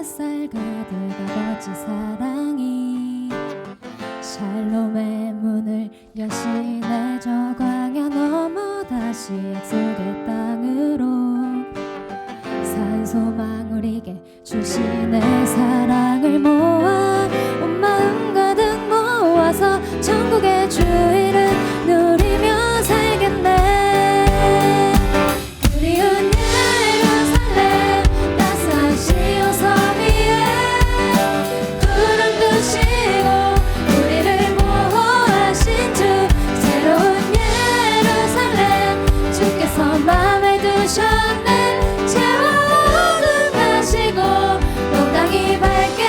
햇살 가득 아버지 사랑이 샬롬의 문을 여시네. 저 광야 넘어 다시 약속의 땅으로 산 소망 우리에게 주시네. 사랑을 모아 온 마음 가득 모아서 천국의 주일을 누리며 살겠네. 채워 어둠 가시고 온 땅이 밝게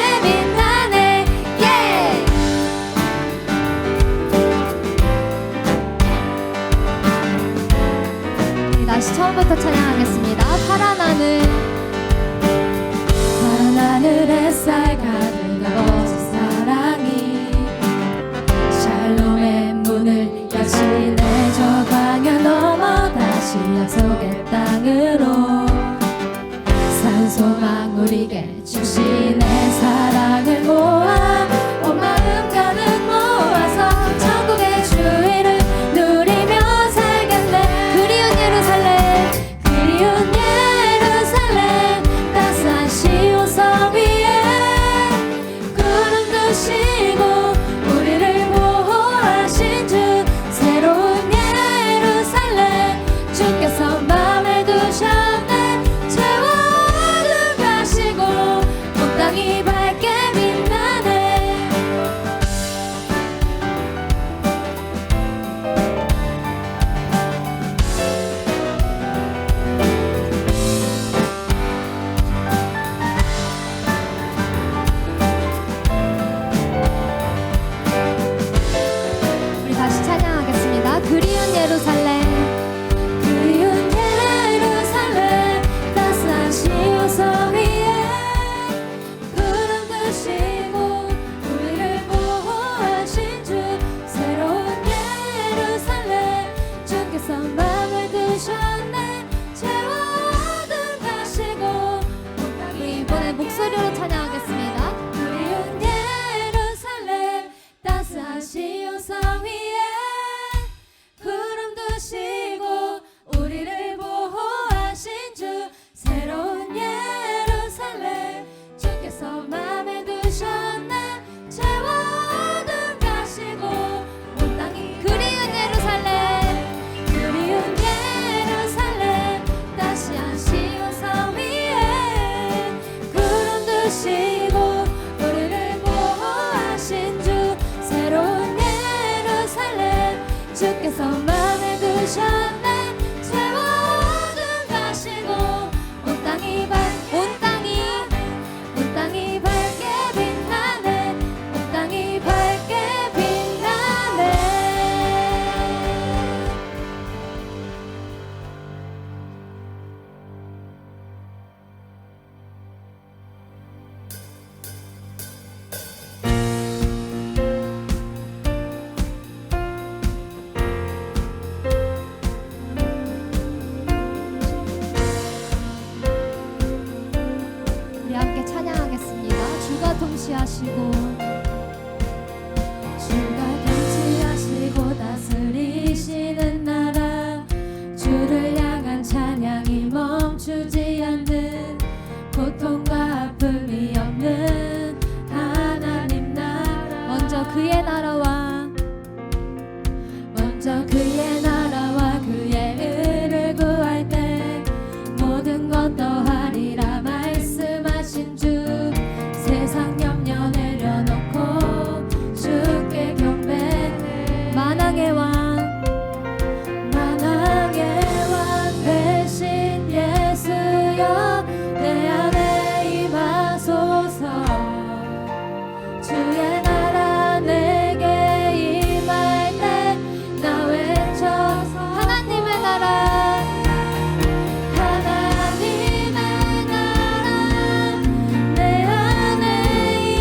주께서 맘에 두셨네 죄와 어둠 가시고 온 땅이 그리운 예루살렘 그리운 예루살렘 다시 한 시온 성 위에 구름 두시고 우리를 보호하신 주 새로운 예루살렘 주께서 맘에 두셨네 죄와 어둠 가시고 온 땅이 밝게 빛나네 온 땅이 밝게 빛나네 우리 함께 찬양하겠습니다. 주가 통치하시고 주가 통치하시고 다스리시는 나라 주를 향한 찬양이 멈추지 않는 고통과 아픔이 없는 하나님 나라 먼저 그의 나라와 그의 의를 구할 때 모든 것 더하리라 말씀하신 주 세상 염려 내려놓고 주께 경배해 만왕의 왕 대신 예수여 내 안에 임하소서 주의 나라 내게 임할 때 나 외쳐서 하나님의 나라 내 안에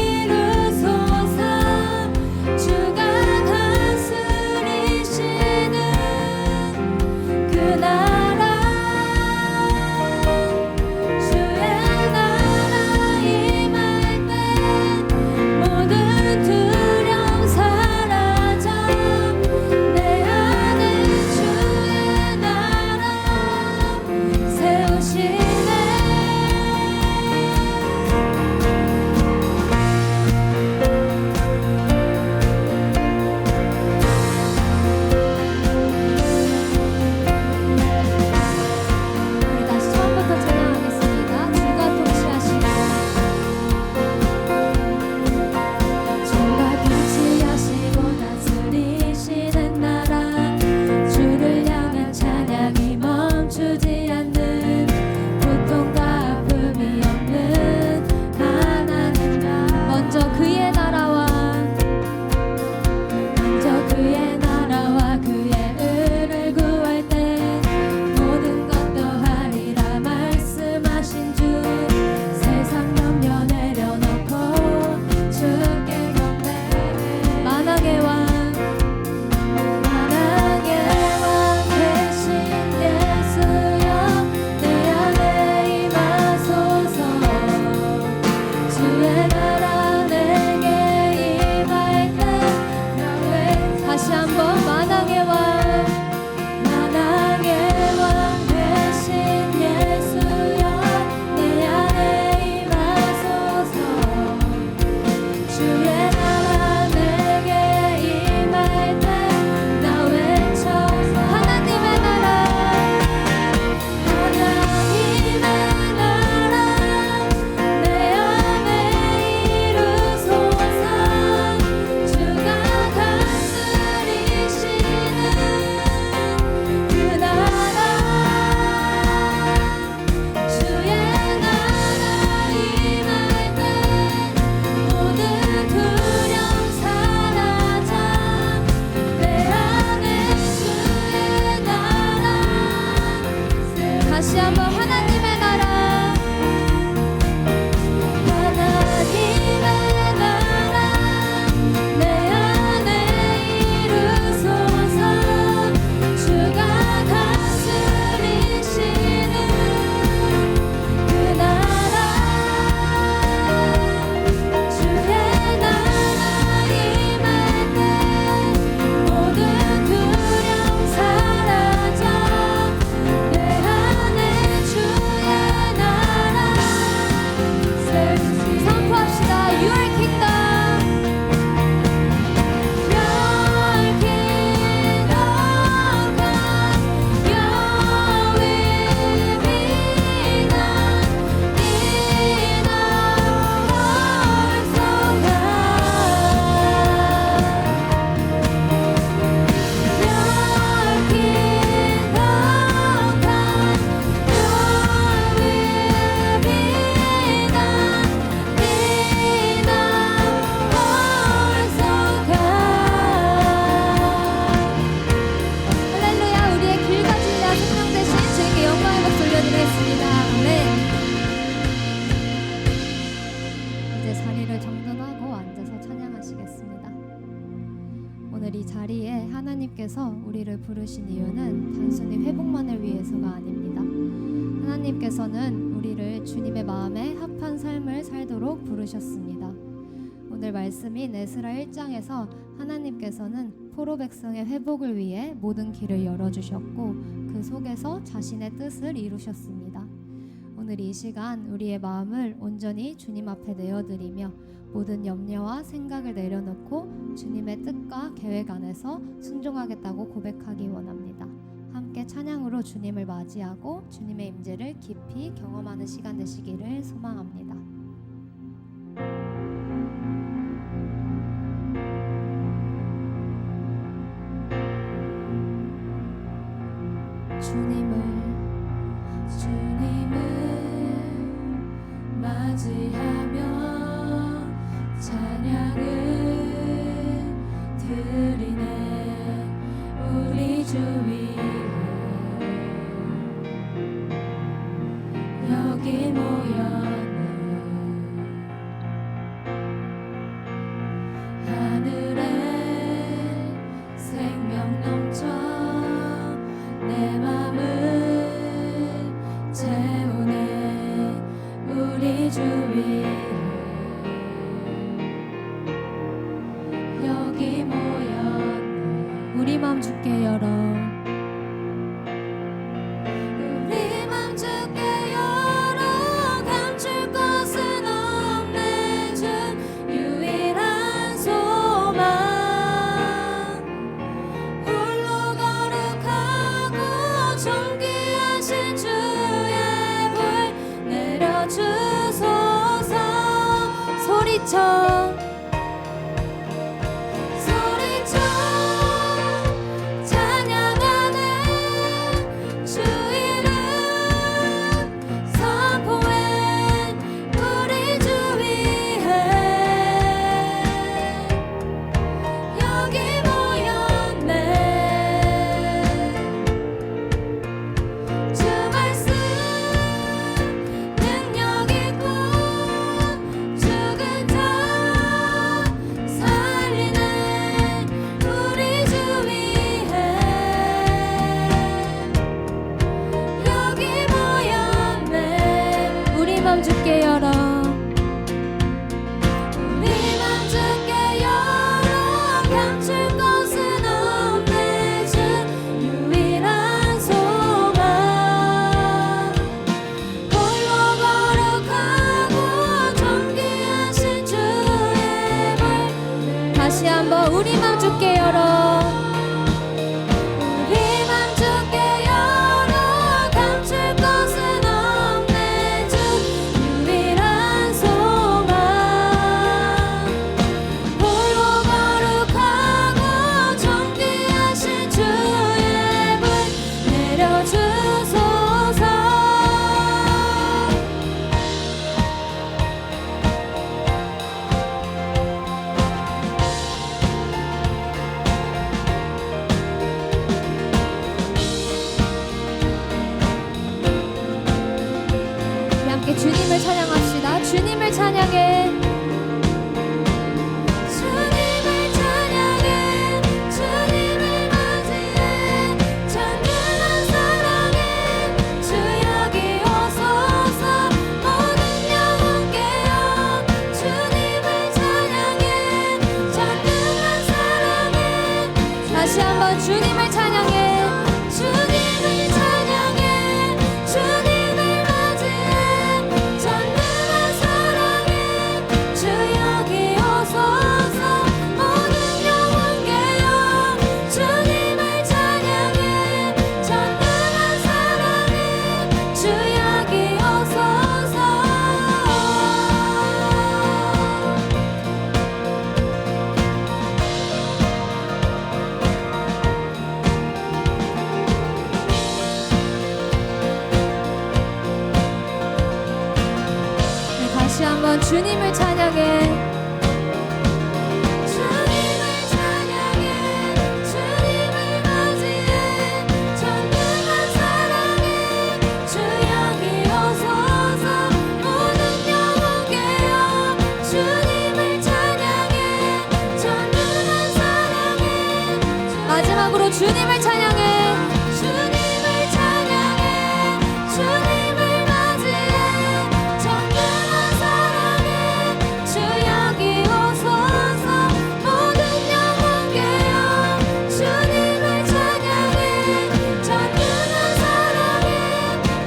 정돈하고 앉아서 찬양하시겠습니다. 오늘 이 자리에 하나님께서 우리를 부르신 이유는 단순히 회복만을 위해서가 아닙니다. 하나님께서는 우리를 주님의 마음에 합한 삶을 살도록 부르셨습니다. 오늘 말씀인 에스라 1장에서 하나님께서는 포로 백성의 회복을 위해 모든 길을 열어주셨고 그 속에서 자신의 뜻을 이루셨습니다. 오늘 이 시간 우리의 마음을 온전히 주님 앞에 내어드리며 모든 염려와 생각을 내려놓고 주님의 뜻과 계획 안에서 순종하겠다고 고백하기 원합니다. 함께 찬양으로 주님을 맞이하고 주님의 임재를 깊이 경험하는 시간 되시기를 소망합니다. 주님을 맞이하며 찬양을 드리네. 우리 주 위에 여기 모였네. 하늘에 생명 넘쳐 내 맘을 채우네. 우리 주 위에 여기 모였네. 우리 맘 주께 열어. 우리 맘 주께 열어. 감출 것은 없네. 주 유일한 소망. 홀로 거룩하고 존귀하신 주의 불 내려주소서. 소리쳐 주께 열어. 우리 맘 주께 열어. 감출 것은 없네. 주 유일한 소망. 홀로 거룩하고 존귀하신 주의 불. 다시 한번 우리 맘 주께 열어. 주님을 찬양합시다. 주님을 찬양해. 주님을 찬양해. 주님을 맞이해. 전능한 사랑에 주 여기 오소서. 모든 영혼 깨어 주님을 찬양해. 전능한 사랑에. 다시 한번 주님을 찬양해. 주님을 찬양해. 주님을 맞이해. 전능한 사랑에 주 여기 오소서. 모든 영혼 깨어 주님을 찬양해. 전능한 사랑에 주 여기 오소서. 다시 한번 주님을 찬양해. 주님을 찬양해. 주님을 맞이해. 전능한 사랑에 주 여기 오소서. 모든 영혼 깨어 주님을 마지막으로 주님을 찬양해. 주님을 찬양해. 주님을 맞이해. 전능한 사랑에 주 여기 오소서. 모든 영혼 깨어 주님을 찬양해. 전능한 사랑에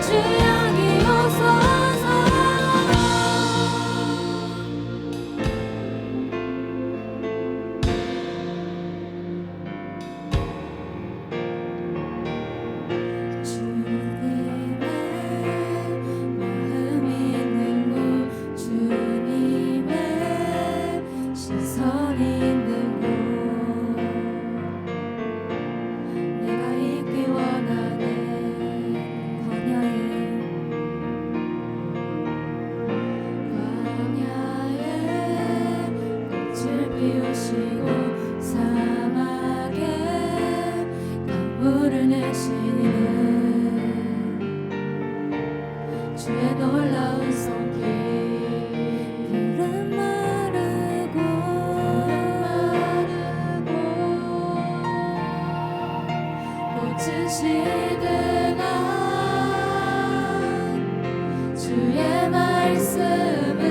주 여기 오소서. 피우시고 사막에 강물을 내시는 주의 놀라운 손길. 푸른 마르고 꽃은 시드나 주의 말씀은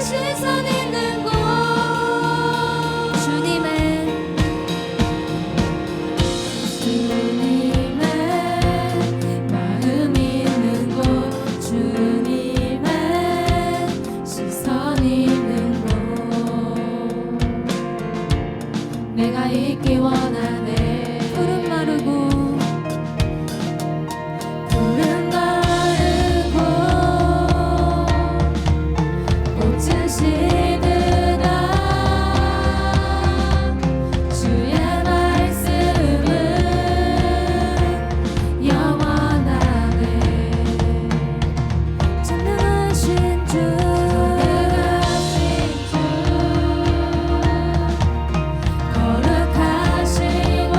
시선 있는 곳. 주님의 마음 있는 곳. 주님의 시선 있는 곳. 내가 있기 원하네. 푸른 마르고 거룩하신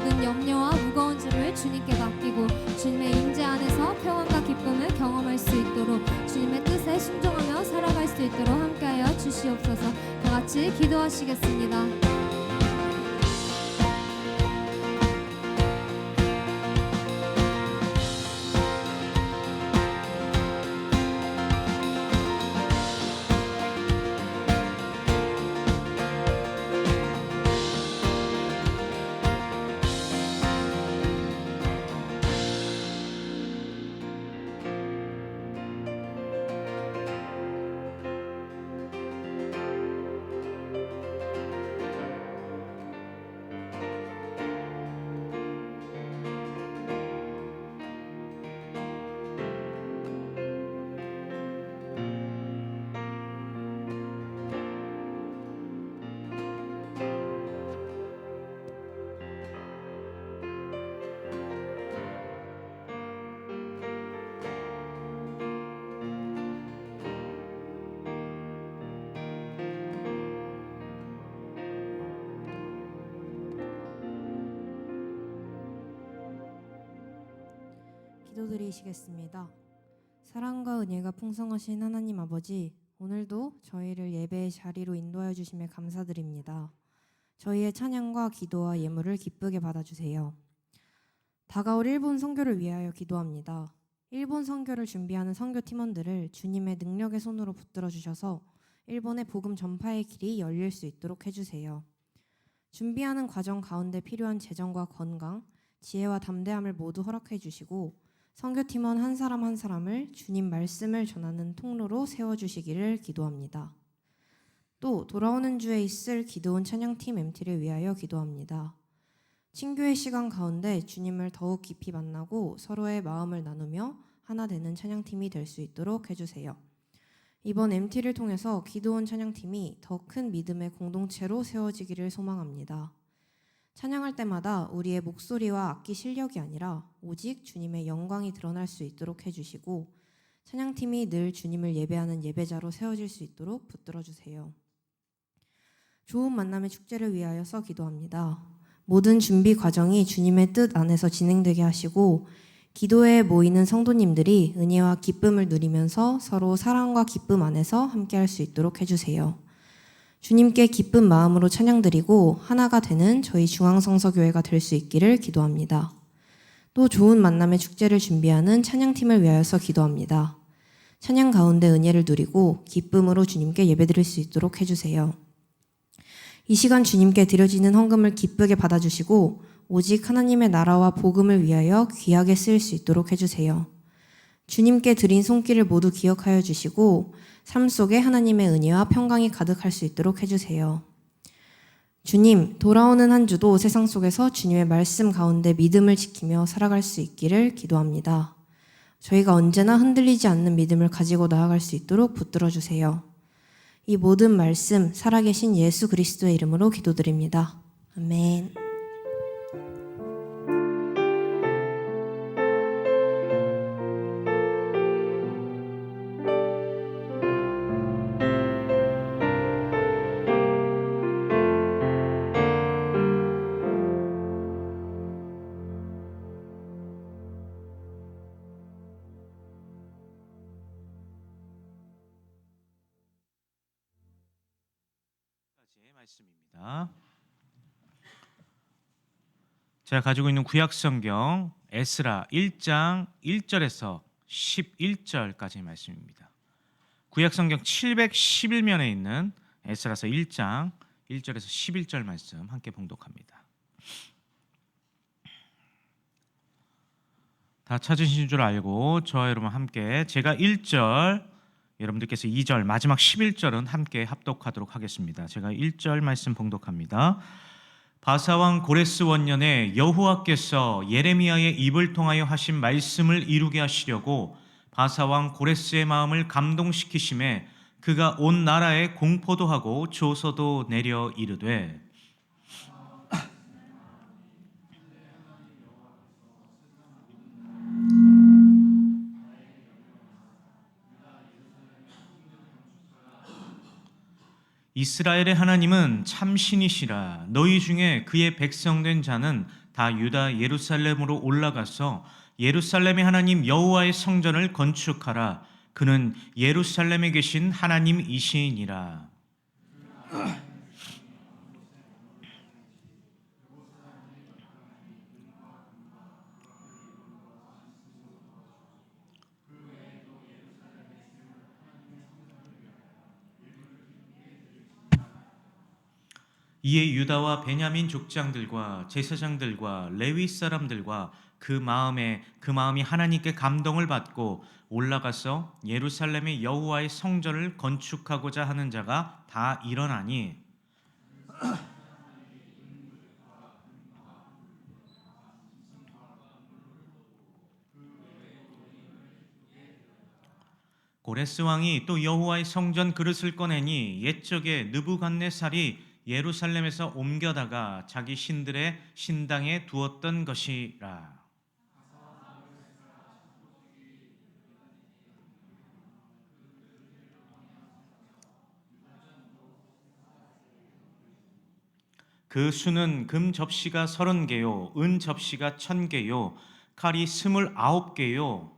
모든 염려와 무거운 짐을 주님께 맡기고 주님의 임재 안에서 평안과 기쁨을 경험할 수 있도록 주님의 뜻에 순종하며 살아갈 수 있도록 함께하여 주시옵소서. 다 같이 기도하시겠습니다. 기도드리시겠습니다. 사랑과 은혜가 풍성하신 하나님 아버지, 오늘도 저희를 예배의 자리로 인도하여 주심에 감사드립니다. 저희의 찬양과 기도와 예물을 기쁘게 받아주세요. 다가올 일본 선교를 위하여 기도합니다. 일본 선교를 준비하는 선교 팀원들을 주님의 능력의 손으로 붙들어 주셔서 일본의 복음 전파의 길이 열릴 수 있도록 해주세요. 준비하는 과정 가운데 필요한 재정과 건강, 지혜와 담대함을 모두 허락해 주시고 선교팀원 한 사람 한 사람을 주님 말씀을 전하는 통로로 세워주시기를 기도합니다. 또 돌아오는 주에 있을 기도원 찬양팀 MT를 위하여 기도합니다. 친교의 시간 가운데 주님을 더욱 깊이 만나고 서로의 마음을 나누며 하나 되는 찬양팀이 될 수 있도록 해주세요. 이번 MT를 통해서 기도원 찬양팀이 더 큰 믿음의 공동체로 세워지기를 소망합니다. 찬양할 때마다 우리의 목소리와 악기 실력이 아니라 오직 주님의 영광이 드러날 수 있도록 해주시고 찬양팀이 늘 주님을 예배하는 예배자로 세워질 수 있도록 붙들어 주세요. 좋은 만남의 축제를 위하여서 기도합니다. 모든 준비 과정이 주님의 뜻 안에서 진행되게 하시고 기도에 모이는 성도님들이 은혜와 기쁨을 누리면서 서로 사랑과 기쁨 안에서 함께할 수 있도록 해주세요. 주님께 기쁜 마음으로 찬양드리고 하나가 되는 저희 중앙성서교회가 될 수 있기를 기도합니다. 또 좋은 만남의 축제를 준비하는 찬양팀을 위하여서 기도합니다. 찬양 가운데 은혜를 누리고 기쁨으로 주님께 예배드릴 수 있도록 해주세요. 이 시간 주님께 드려지는 헌금을 기쁘게 받아주시고 오직 하나님의 나라와 복음을 위하여 귀하게 쓰일 수 있도록 해주세요. 주님께 드린 손길을 모두 기억하여 주시고 삶 속에 하나님의 은혜와 평강이 가득할 수 있도록 해주세요. 주님, 돌아오는 한 주도 세상 속에서 주님의 말씀 가운데 믿음을 지키며 살아갈 수 있기를 기도합니다. 저희가 언제나 흔들리지 않는 믿음을 가지고 나아갈 수 있도록 붙들어 주세요. 이 모든 말씀 살아계신 예수 그리스도의 이름으로 기도드립니다. 아멘. 말씀입니다. 제가 가지고 있는 구약성경 에스라 1장 1절에서 11절까지의 말씀입니다. 구약성경 711면에 있는 에스라서 1장 1절에서 11절 말씀 함께 봉독합니다. 다 찾으신 줄 알고 저와 여러분 함께 제가 1절 여러분들께서 2절 마지막 11절은 함께 합독하도록 하겠습니다. 제가 1절 말씀 봉독합니다. 바사왕 고레스 원년에 여호와께서 예레미야의 입을 통하여 하신 말씀을 이루게 하시려고 바사왕 고레스의 마음을 감동시키심에 그가 온 나라에 공포도 하고 조서도 내려 이르되 이스라엘의 하나님은 참신이시라. 너희 중에 그의 백성된 자는 다 유다 예루살렘으로 올라가서 예루살렘의 하나님 여호와의 성전을 건축하라. 그는 예루살렘에 계신 하나님이시니라. 이에 유다와 베냐민 족장들과 제사장들과 레위 사람들과 그 마음이 하나님께 감동을 받고 올라가서 예루살렘의 여호와의 성전을 건축하고자 하는 자가 다 일어나니 고레스 왕이 또 여호와의 성전 그릇을 꺼내니 옛적에 느부갓네살이 예루살렘에서 옮겨다가 자기 신들의 신당에 두었던 것이라. 그 수는 금 접시가 30개요 은 접시가 1000개요 칼이 29개요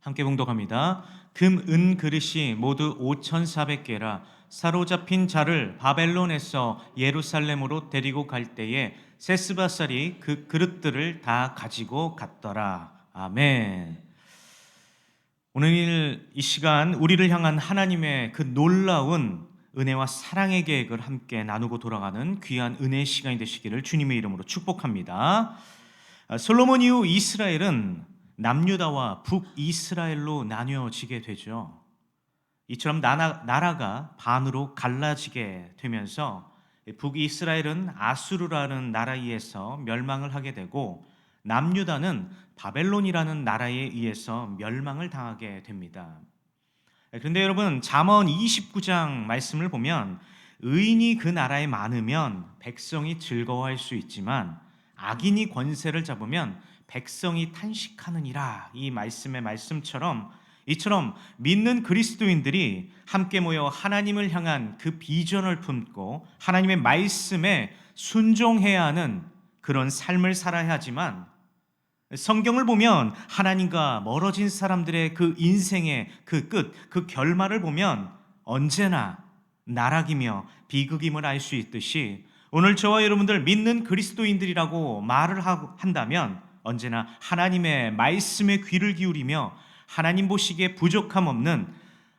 함께 봉독합니다. 금, 은 그릇이 모두 5,400개라. 사로잡힌 자를 바벨론에서 예루살렘으로 데리고 갈 때에 세스바살이 그 그릇들을 다 가지고 갔더라. 아멘. 오늘 이 시간 우리를 향한 하나님의 그 놀라운 은혜와 사랑의 계획을 함께 나누고 돌아가는 귀한 은혜의 시간이 되시기를 주님의 이름으로 축복합니다. 솔로몬 이후 이스라엘은 남유다와 북이스라엘로 나뉘어지게 되죠. 이처럼 나라가 반으로 갈라지게 되면서 북이스라엘은 아수르라는 나라에 의해서 멸망을 하게 되고 남유다는 바벨론이라는 나라에 의해서 멸망을 당하게 됩니다. 그런데 여러분, 잠언 29장 말씀을 보면 의인이 그 나라에 많으면 백성이 즐거워할 수 있지만 악인이 권세를 잡으면 백성이 탄식하느니라. 이 말씀의 말씀처럼 이처럼 믿는 그리스도인들이 함께 모여 하나님을 향한 그 비전을 품고 하나님의 말씀에 순종해야 하는 그런 삶을 살아야 하지만 성경을 보면 하나님과 멀어진 사람들의 그 인생의 그 끝, 그 결말을 보면 언제나 나락이며 비극임을 알 수 있듯이 오늘 저와 여러분들 믿는 그리스도인들이라고 말을 한다면 언제나 하나님의 말씀에 귀를 기울이며 하나님 보시기에 부족함 없는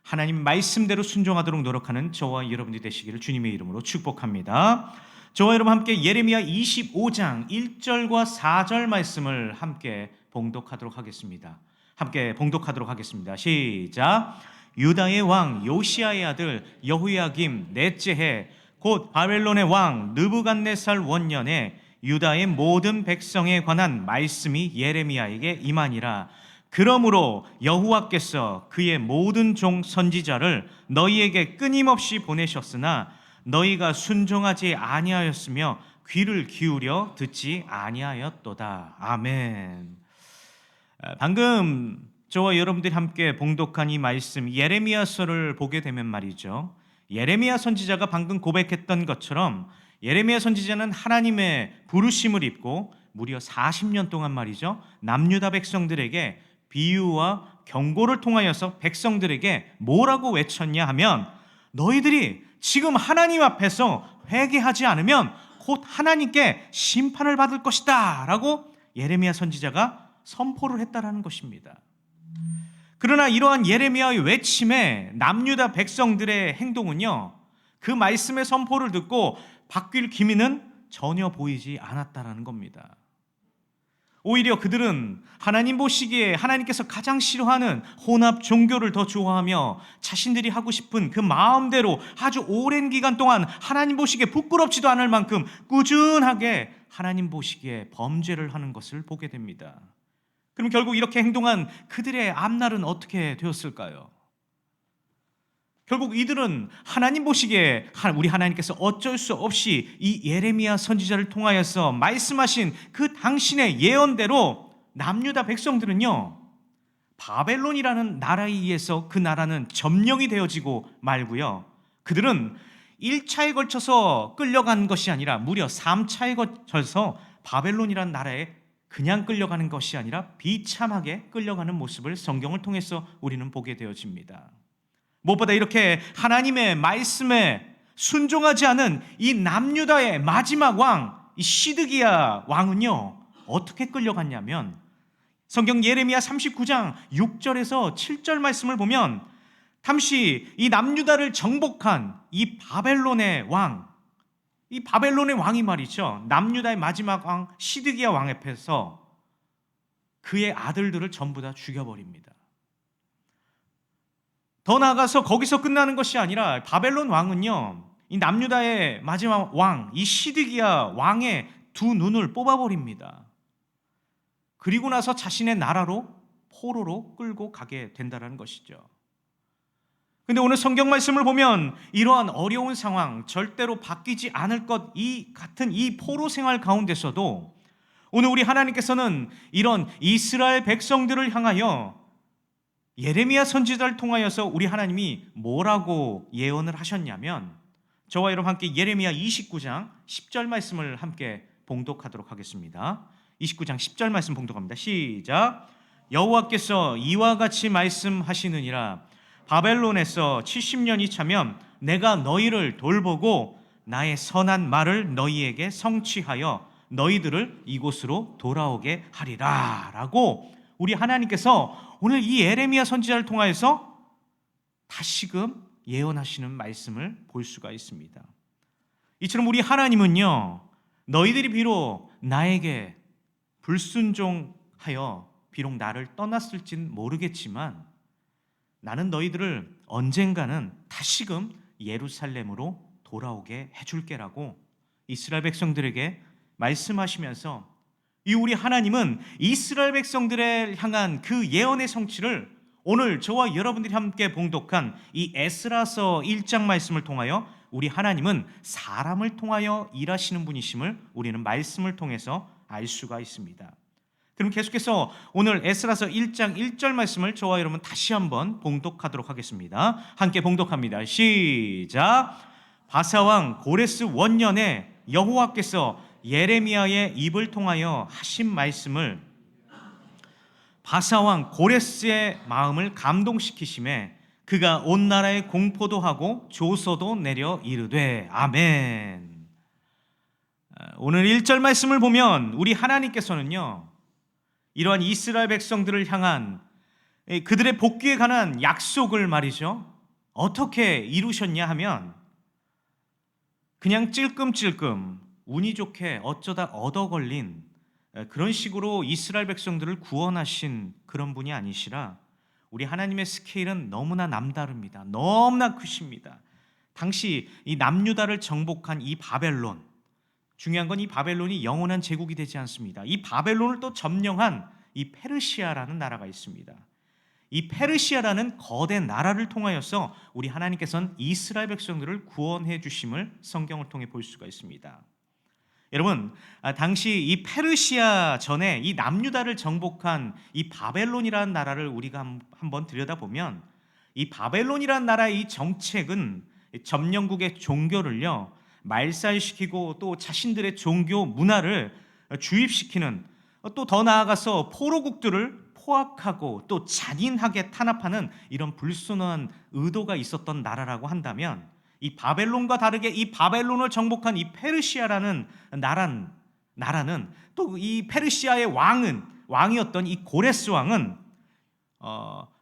하나님 말씀대로 순종하도록 노력하는 저와 여러분들이 되시기를 주님의 이름으로 축복합니다. 저와 여러분 함께 예레미야 25장 1절과 4절 말씀을 함께 봉독하도록 하겠습니다. 함께 봉독하도록 하겠습니다. 시작. 유다의 왕 요시야의 아들 여호야김 넷째 해 곧 바벨론의 왕 느부갓네살 원년에 유다의 모든 백성에 관한 말씀이 예레미야에게 임하니라. 그러므로 여호와께서 그의 모든 종 선지자를 너희에게 끊임없이 보내셨으나 너희가 순종하지 아니하였으며 귀를 기울여 듣지 아니하였도다. 아멘. 방금 저와 여러분들이 함께 봉독한 이 말씀 예레미야서를 보게 되면 말이죠, 예레미야 선지자가 방금 고백했던 것처럼 예레미야 선지자는 하나님의 부르심을 입고 무려 40년 동안 말이죠, 남유다 백성들에게 비유와 경고를 통하여서 백성들에게 뭐라고 외쳤냐 하면 너희들이 지금 하나님 앞에서 회개하지 않으면 곧 하나님께 심판을 받을 것이다 라고 예레미야 선지자가 선포를 했다라는 것입니다. 그러나 이러한 예레미야의 외침에 남유다 백성들의 행동은요, 그 말씀의 선포를 듣고 바뀔 기미는 전혀 보이지 않았다라는 겁니다. 오히려 그들은 하나님 보시기에 하나님께서 가장 싫어하는 혼합 종교를 더 좋아하며 자신들이 하고 싶은 그 마음대로 아주 오랜 기간 동안 하나님 보시기에 부끄럽지도 않을 만큼 꾸준하게 하나님 보시기에 범죄를 하는 것을 보게 됩니다. 그럼 결국 이렇게 행동한 그들의 앞날은 어떻게 되었을까요? 결국 이들은 하나님 보시기에 우리 하나님께서 어쩔 수 없이 이 예레미야 선지자를 통하여서 말씀하신 그 당신의 예언대로 남유다 백성들은요, 바벨론이라는 나라에 의해서 그 나라는 점령이 되어지고 말고요. 그들은 1차에 걸쳐서 끌려간 것이 아니라 무려 3차에 걸쳐서 바벨론이라는 나라에 그냥 끌려가는 것이 아니라 비참하게 끌려가는 모습을 성경을 통해서 우리는 보게 되어집니다. 무엇보다 이렇게 하나님의 말씀에 순종하지 않은 이 남유다의 마지막 왕, 이 시드기야 왕은요, 어떻게 끌려갔냐면 성경 예레미야 39장 6절에서 7절 말씀을 보면 당시 이 남유다를 정복한 이 바벨론의 왕, 이 바벨론의 왕이 말이죠, 남유다의 마지막 왕 시드기야 왕 앞에서 그의 아들들을 전부 다 죽여버립니다. 더 나아가서 거기서 끝나는 것이 아니라 바벨론 왕은요, 이 남유다의 마지막 왕, 이 시드기야 왕의 두 눈을 뽑아버립니다. 그리고 나서 자신의 나라로 포로로 끌고 가게 된다는 것이죠. 근데 오늘 성경 말씀을 보면 이러한 어려운 상황, 절대로 바뀌지 않을 것 이 같은 이 포로 생활 가운데서도 오늘 우리 하나님께서는 이런 이스라엘 백성들을 향하여 예레미야 선지자를 통하여서 우리 하나님이 뭐라고 예언을 하셨냐면, 저와 여러분 함께 예레미야 29장 10절 말씀을 함께 봉독하도록 하겠습니다. 29장 10절 말씀 봉독합니다. 시작. 여호와께서 이와 같이 말씀하시느니라. 바벨론에서 70년이 차면 내가 너희를 돌보고 나의 선한 말을 너희에게 성취하여 너희들을 이곳으로 돌아오게 하리라 라고 우리 하나님께서 오늘 이 예레미야 선지자를 통하여서 다시금 예언하시는 말씀을 볼 수가 있습니다. 이처럼 우리 하나님은요, 너희들이 비록 나에게 불순종하여 비록 나를 떠났을진 모르겠지만 나는 너희들을 언젠가는 다시금 예루살렘으로 돌아오게 해줄게라고 이스라엘 백성들에게 말씀하시면서, 이 우리 하나님은 이스라엘 백성들을 향한 그 예언의 성취를 오늘 저와 여러분들이 함께 봉독한 이 에스라서 1장 말씀을 통하여 우리 하나님은 사람을 통하여 일하시는 분이심을 우리는 말씀을 통해서 알 수가 있습니다. 그럼 계속해서 오늘 에스라서 1장 1절 말씀을 저와 여러분 다시 한번 봉독하도록 하겠습니다. 함께 봉독합니다. 시작. 바사왕 고레스 원년에 여호와께서 예레미야의 입을 통하여 하신 말씀을 바사왕 고레스의 마음을 감동시키심에 그가 온 나라에 공포도 하고 조서도 내려 이르되 아멘. 오늘 1절 말씀을 보면 우리 하나님께서는요, 이러한 이스라엘 백성들을 향한 그들의 복귀에 관한 약속을 말이죠, 어떻게 이루셨냐 하면 그냥 찔끔찔끔 운이 좋게 어쩌다 얻어 걸린 그런 식으로 이스라엘 백성들을 구원하신 그런 분이 아니시라 우리 하나님의 스케일은 너무나 남다릅니다. 너무나 크십니다. 당시 이 남유다를 정복한 이 바벨론, 중요한 건 이 바벨론이 영원한 제국이 되지 않습니다. 이 바벨론을 또 점령한 이 페르시아라는 나라가 있습니다. 이 페르시아라는 거대 나라를 통하여서 우리 하나님께서는 이스라엘 백성들을 구원해 주심을 성경을 통해 볼 수가 있습니다. 여러분, 당시 이 페르시아 전에 이 남유다를 정복한 이 바벨론이라는 나라를 우리가 한번 들여다보면 이 바벨론이라는 나라의 이 정책은 점령국의 종교를요 말살시키고 또 자신들의 종교 문화를 주입시키는, 또 더 나아가서 포로국들을 포악하고 또 잔인하게 탄압하는 이런 불순한 의도가 있었던 나라라고 한다면, 이 바벨론과 다르게 이 바벨론을 정복한 이 페르시아라는 나라는 또 이 페르시아의 왕이었던 이 고레스 왕은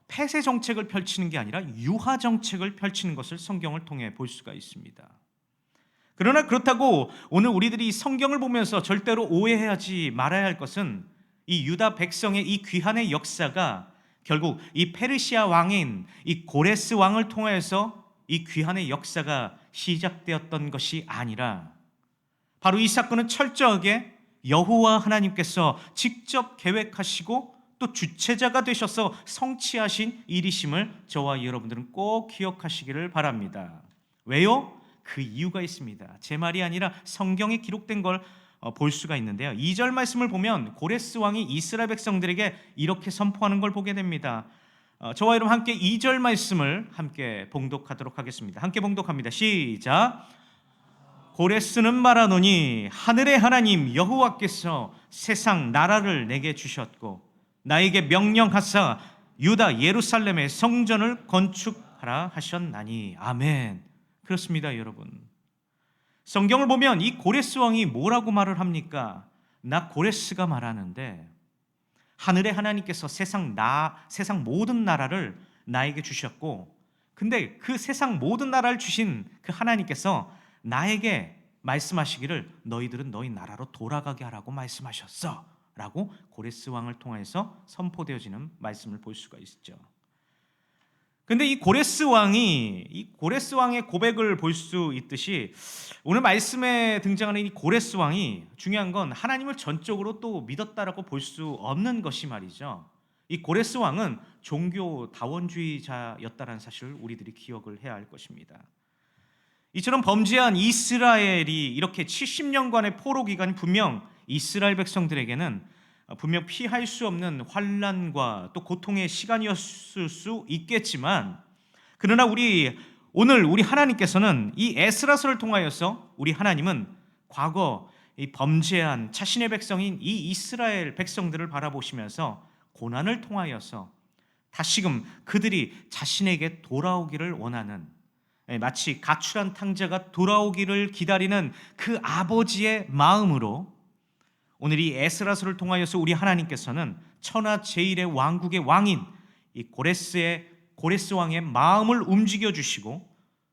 폐쇄 정책을 펼치는 게 아니라 유화 정책을 펼치는 것을 성경을 통해 볼 수가 있습니다. 그러나 그렇다고 오늘 우리들이 성경을 보면서 절대로 오해하지 말아야 할 것은 이 유다 백성의 이 귀환의 역사가 결국 이 페르시아 왕인 이 고레스 왕을 통해서 이 귀환의 역사가 시작되었던 것이 아니라 바로 이 사건은 철저하게 여호와 하나님께서 직접 계획하시고 또 주체자가 되셔서 성취하신 일이심을 저와 여러분들은 꼭 기억하시기를 바랍니다. 왜요? 그 이유가 있습니다. 제 말이 아니라 성경에 기록된 걸 볼 수가 있는데요. 2절 말씀을 보면 고레스 왕이 이스라엘 백성들에게 이렇게 선포하는 걸 보게 됩니다. 저와 여러분 함께 2절 말씀을 함께 봉독하도록 하겠습니다. 함께 봉독합니다. 시작. 고레스는 말하노니 하늘의 하나님 여호와께서 세상 나라를 내게 주셨고 나에게 명령하사 유다 예루살렘의 성전을 건축하라 하셨나니. 아멘. 그렇습니다, 여러분. 성경을 보면 이 고레스 왕이 뭐라고 말을 합니까? 나 고레스가 말하는데 하늘의 하나님께서 세상 모든 나라를 나에게 주셨고, 근데 그 세상 모든 나라를 주신 그 하나님께서 나에게 말씀하시기를 너희들은 너희 나라로 돌아가게 하라고 말씀하셨어 라고 고레스 왕을 통해서 선포되어지는 말씀을 볼 수가 있죠. 근데 이 고레스 왕의 고백을 볼 수 있듯이 오늘 말씀에 등장하는 이 고레스 왕이 중요한 건 하나님을 전적으로 또 믿었다라고 볼 수 없는 것이 말이죠. 이 고레스 왕은 종교 다원주의자였다는 사실을 우리들이 기억을 해야 할 것입니다. 이처럼 범죄한 이스라엘이 이렇게 70년간의 포로 기간이 분명 이스라엘 백성들에게는 분명 피할 수 없는 환난과 또 고통의 시간이었을 수 있겠지만, 그러나 오늘 우리 하나님께서는 이 에스라서를 통하여서 우리 하나님은 과거 이 범죄한 자신의 백성인 이 이스라엘 백성들을 바라보시면서 고난을 통하여서 다시금 그들이 자신에게 돌아오기를 원하는, 마치 가출한 탕자가 돌아오기를 기다리는 그 아버지의 마음으로 오늘 이 에스라서를 통하여서 우리 하나님께서는 천하 제일의 왕국의 왕인 이 고레스 왕의 마음을 움직여 주시고,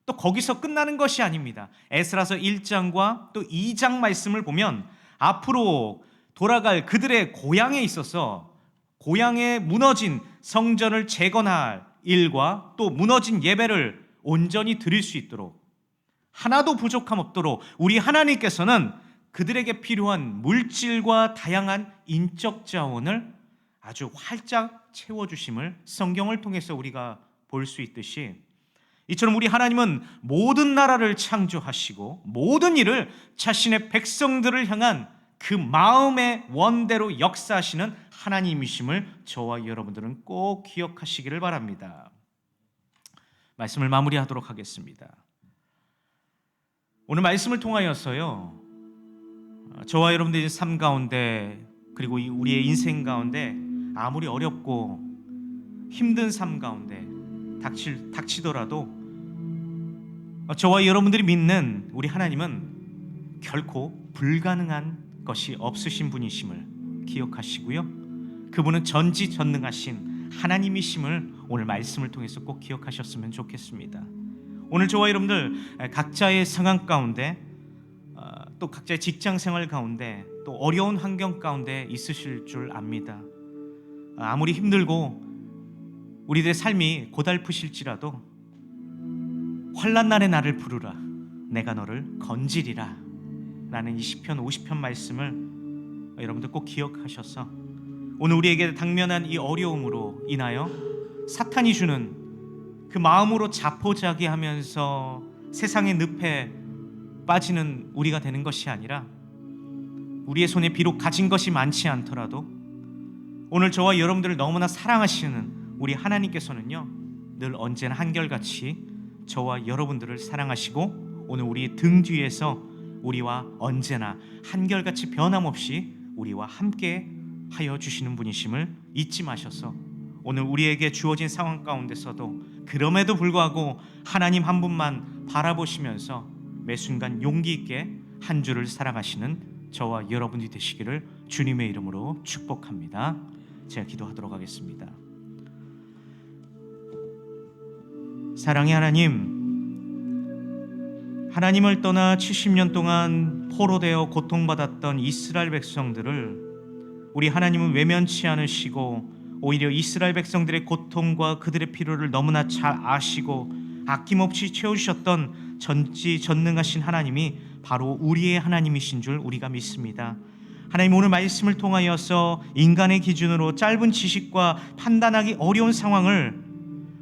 또 거기서 끝나는 것이 아닙니다. 에스라서 1장과 또 2장 말씀을 보면 앞으로 돌아갈 그들의 고향에 있어서 고향에 무너진 성전을 재건할 일과 또 무너진 예배를 온전히 드릴 수 있도록, 하나도 부족함 없도록 우리 하나님께서는 그들에게 필요한 물질과 다양한 인적 자원을 아주 활짝 채워주심을 성경을 통해서 우리가 볼 수 있듯이, 이처럼 우리 하나님은 모든 나라를 창조하시고 모든 일을 자신의 백성들을 향한 그 마음의 원대로 역사하시는 하나님이심을 저와 여러분들은 꼭 기억하시기를 바랍니다. 말씀을 마무리하도록 하겠습니다. 오늘 말씀을 통하여서요, 저와 여러분들의 삶 가운데 그리고 우리의 인생 가운데 아무리 어렵고 힘든 삶 가운데 닥치더라도 저와 여러분들이 믿는 우리 하나님은 결코 불가능한 것이 없으신 분이심을 기억하시고요, 그분은 전지전능하신 하나님이심을 오늘 말씀을 통해서 꼭 기억하셨으면 좋겠습니다. 오늘 저와 여러분들 각자의 상황 가운데 또 각자의 직장 생활 가운데 또 어려운 환경 가운데 있으실 줄 압니다. 아무리 힘들고 우리들의 삶이 고달프실지라도 환난 날에 나를 부르라 내가 너를 건지리라 라는 이 시편 50편 말씀을 여러분들 꼭 기억하셔서 오늘 우리에게 당면한 이 어려움으로 인하여 사탄이 주는 그 마음으로 자포자기하면서 세상의 늪에 빠지는 우리가 되는 것이 아니라, 우리의 손에 비록 가진 것이 많지 않더라도 오늘 저와 여러분들을 너무나 사랑하시는 우리 하나님께서는요 늘 언제나 한결같이 저와 여러분들을 사랑하시고 오늘 우리의 등 뒤에서 우리와 언제나 한결같이 변함없이 우리와 함께 하여 주시는 분이심을 잊지 마셔서 오늘 우리에게 주어진 상황 가운데서도 그럼에도 불구하고 하나님 한 분만 바라보시면서 매 순간 용기 있게 한 주를 살아가시는 저와 여러분이 되시기를 주님의 이름으로 축복합니다. 제가 기도하도록 하겠습니다. 사랑의 하나님을 떠나 70년 동안 포로되어 고통받았던 이스라엘 백성들을 우리 하나님은 외면치 않으시고 오히려 이스라엘 백성들의 고통과 그들의 필요를 너무나 잘 아시고 아낌없이 채워주셨던 전지전능하신 하나님이 바로 우리의 하나님이신 줄 우리가 믿습니다. 하나님, 오늘 말씀을 통하여서 인간의 기준으로 짧은 지식과 판단하기 어려운 상황을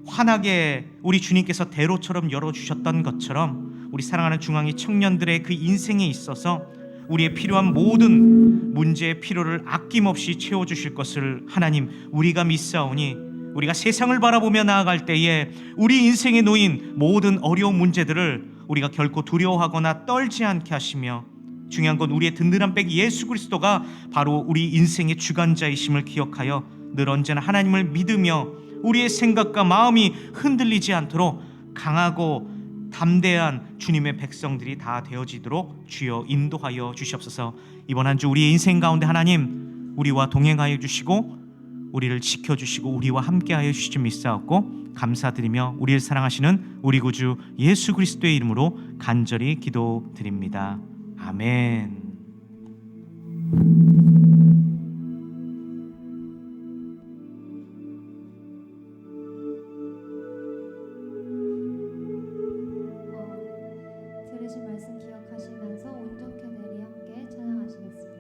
환하게 우리 주님께서 대로처럼 열어주셨던 것처럼 우리 사랑하는 중앙이 청년들의 그 인생에 있어서 우리의 필요한 모든 문제의 필요를 아낌없이 채워주실 것을 하나님 우리가 믿사오니, 우리가 세상을 바라보며 나아갈 때에 우리 인생에 놓인 모든 어려운 문제들을 우리가 결코 두려워하거나 떨지 않게 하시며, 중요한 건 우리의 든든한 백 예수 그리스도가 바로 우리 인생의 주관자이심을 기억하여 늘 언제나 하나님을 믿으며 우리의 생각과 마음이 흔들리지 않도록 강하고 담대한 주님의 백성들이 다 되어지도록 주여 인도하여 주시옵소서. 이번 한 주 우리의 인생 가운데 하나님 우리와 동행하여 주시고 우리를 지켜주시고 우리와 함께하여 주시지 믿사옵고 감사드리며 우리를 사랑하시는 우리 구주 예수 그리스도의 이름으로 간절히 기도드립니다. 아멘. 들으신 말씀 기억하시면서 온전케 내리 함께 찬양하시겠습니다.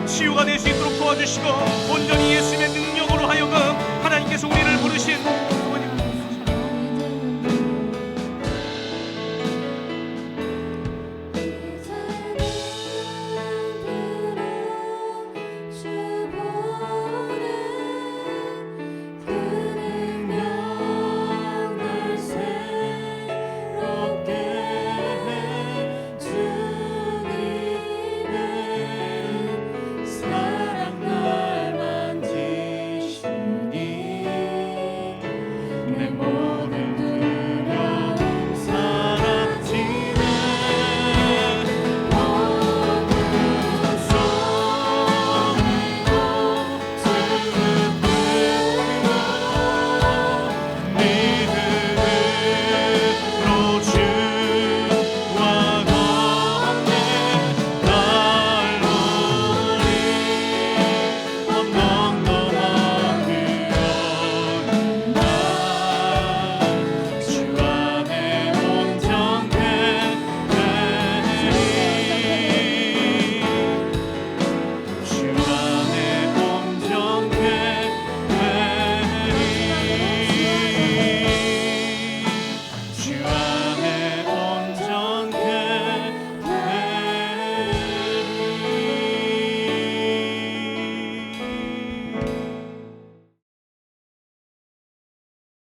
치유가 될 수 있도록 도와주시고 온전히 예수님의